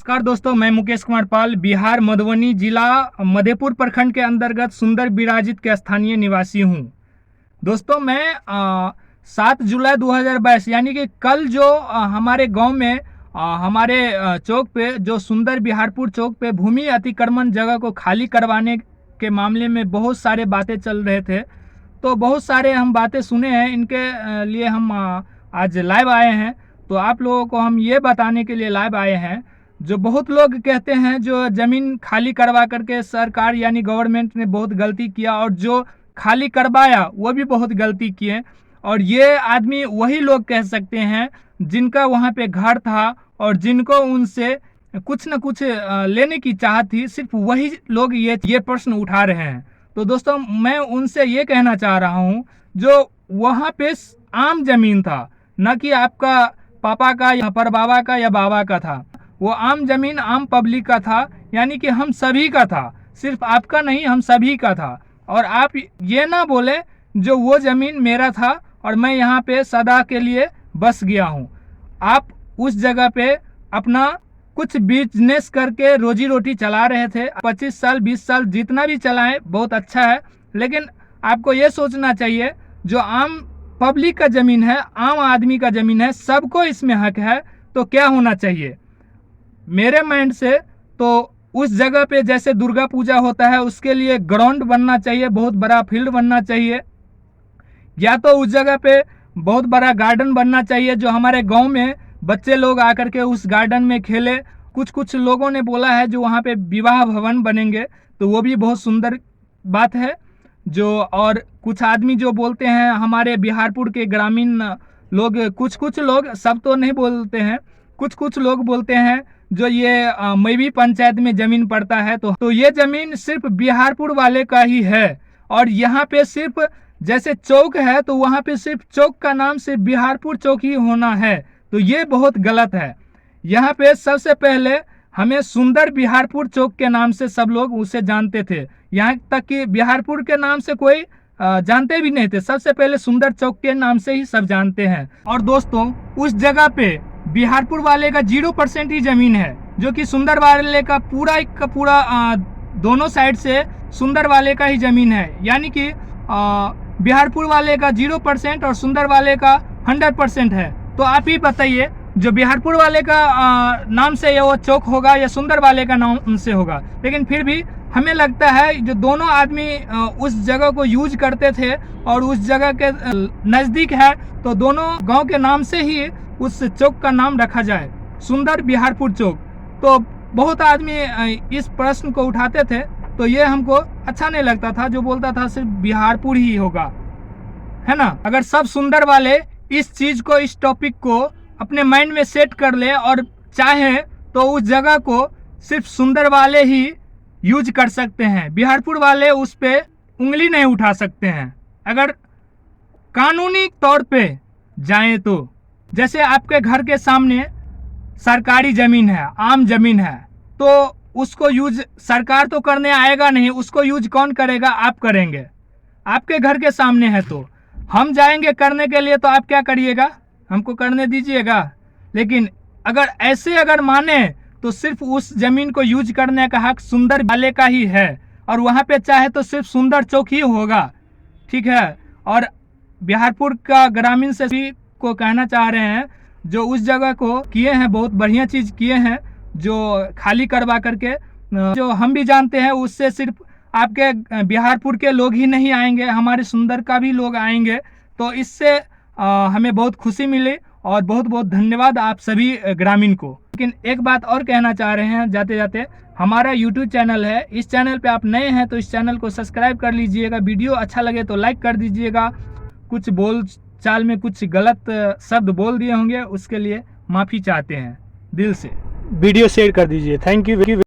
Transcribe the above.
नमस्कार दोस्तों, मैं मुकेश कुमार पाल बिहार मधुबनी जिला मधेपुर प्रखंड के अंतर्गत सुंदर विराजित के स्थानीय निवासी हूं। दोस्तों मैं 7 जुलाई 2022 यानी कि कल जो हमारे गांव में हमारे चौक पे जो सुंदर बिहारपुर चौक पे भूमि अतिक्रमण जगह को खाली करवाने के मामले में बहुत सारे बातें चल रहे थे। तो बहुत सारे हम बातें सुने हैं, इनके लिए हम आज लाइव आए हैं। तो आप लोगों को हम ये बताने के लिए लाइव आए हैं, जो बहुत लोग कहते हैं जो ज़मीन खाली करवा करके सरकार यानी गवर्नमेंट ने बहुत गलती किया, और जो खाली करवाया वो भी बहुत गलती किए। और ये आदमी वही लोग कह सकते हैं जिनका वहाँ पे घर था और जिनको उनसे कुछ न कुछ लेने की चाहत थी, सिर्फ वही लोग ये प्रश्न उठा रहे हैं। तो दोस्तों मैं उनसे ये कहना चाह रहा हूँ, जो वहाँ पे आम जमीन था, न कि आपका पापा का या परबाबा का या बाबा का था, वो आम जमीन आम पब्लिक का था, यानी कि हम सभी का था, सिर्फ आपका नहीं, हम सभी का था। और आप ये ना बोले जो वो ज़मीन मेरा था और मैं यहाँ पे सदा के लिए बस गया हूँ। आप उस जगह पे अपना कुछ बिजनेस करके रोजी रोटी चला रहे थे, 25 साल 20 साल जितना भी चलाएं बहुत अच्छा है, लेकिन आपको ये सोचना चाहिए जो आम पब्लिक का ज़मीन है, आम आदमी का ज़मीन है, सबको इसमें हक है। तो क्या होना चाहिए मेरे माइंड से, तो उस जगह पे जैसे दुर्गा पूजा होता है उसके लिए ग्राउंड बनना चाहिए, बहुत बड़ा फील्ड बनना चाहिए, या तो उस जगह पे बहुत बड़ा गार्डन बनना चाहिए जो हमारे गांव में बच्चे लोग आकर के उस गार्डन में खेले। कुछ लोगों ने बोला है जो वहाँ पे विवाह भवन बनेंगे, तो वो भी बहुत सुंदर बात है। जो और कुछ आदमी जो बोलते हैं हमारे बिहारपुर के ग्रामीण लोग, कुछ लोग, सब तो नहीं बोलते हैं, कुछ लोग बोलते हैं जो ये मैवी पंचायत में ज़मीन पड़ता है, तो ये ज़मीन सिर्फ बिहारपुर वाले का ही है। और यहाँ पे सिर्फ जैसे चौक है तो वहाँ पे सिर्फ चौक का नाम सिर्फ बिहारपुर चौक ही होना है, तो ये बहुत गलत है। यहाँ पे सबसे पहले हमें सुंदर बिहारपुर चौक के नाम से सब लोग उसे जानते थे, यहाँ तक कि बिहारपुर के नाम से कोई जानते भी नहीं थे, सबसे पहले सुंदर चौक के नाम से ही सब जानते हैं। और दोस्तों उस जगह पे बिहारपुर वाले का 0% ही ज़मीन है, जो कि सुंदर वाले का पूरा दोनों साइड से सुंदर वाले का ही ज़मीन है, यानी कि बिहारपुर वाले का 0% और सुंदर वाले का 100% है। तो आप ही बताइए जो बिहारपुर वाले का नाम से वो चौक होगा या सुंदर वाले का नाम से होगा। लेकिन फिर भी हमें लगता है जो दोनों आदमी उस जगह को यूज करते थे और उस जगह के नज़दीक है, तो दोनों गांव के नाम से ही उस चौक का नाम रखा जाए, सुंदर बिहारपुर चौक। तो बहुत आदमी इस प्रश्न को उठाते थे, तो ये हमको अच्छा नहीं लगता था, जो बोलता था सिर्फ बिहारपुर ही होगा, है ना। अगर सब सुंदर वाले इस चीज़ को, इस टॉपिक को अपने माइंड में सेट कर ले और चाहे तो उस जगह को सिर्फ सुंदर वाले ही यूज कर सकते हैं, बिहारपुर वाले उस पे उंगली नहीं उठा सकते हैं। अगर कानूनी तौर पे जाएं तो जैसे आपके घर के सामने सरकारी ज़मीन है, आम ज़मीन है, तो उसको यूज सरकार तो करने आएगा नहीं, उसको यूज कौन करेगा? आप करेंगे। आपके घर के सामने है तो हम जाएंगे करने के लिए, तो आप क्या करिएगा? हमको करने दीजिएगा। लेकिन अगर माने तो सिर्फ उस ज़मीन को यूज करने का हक सुंदर वाले का ही है, और वहाँ पे चाहे तो सिर्फ सुंदर चौक ही होगा, ठीक है। और बिहारपुर का ग्रामीण से भी को कहना चाह रहे हैं जो उस जगह को किए हैं, बहुत बढ़िया चीज़ किए हैं, जो खाली करवा करके, जो हम भी जानते हैं उससे सिर्फ आपके बिहारपुर के लोग ही नहीं आएंगे, हमारे सुंदर का भी लोग आएंगे। तो इससे हमें बहुत खुशी मिली और बहुत बहुत धन्यवाद आप सभी ग्रामीण को। लेकिन एक बात और कहना चाह रहे हैं जाते जाते, हमारा YouTube चैनल है, इस चैनल पे आप नए हैं तो इस चैनल को सब्सक्राइब कर लीजिएगा, वीडियो अच्छा लगे तो लाइक कर दीजिएगा। कुछ बोल चाल में कुछ गलत शब्द बोल दिए होंगे, उसके लिए माफ़ी चाहते हैं दिल से। वीडियो शेयर कर दीजिए। Thank you.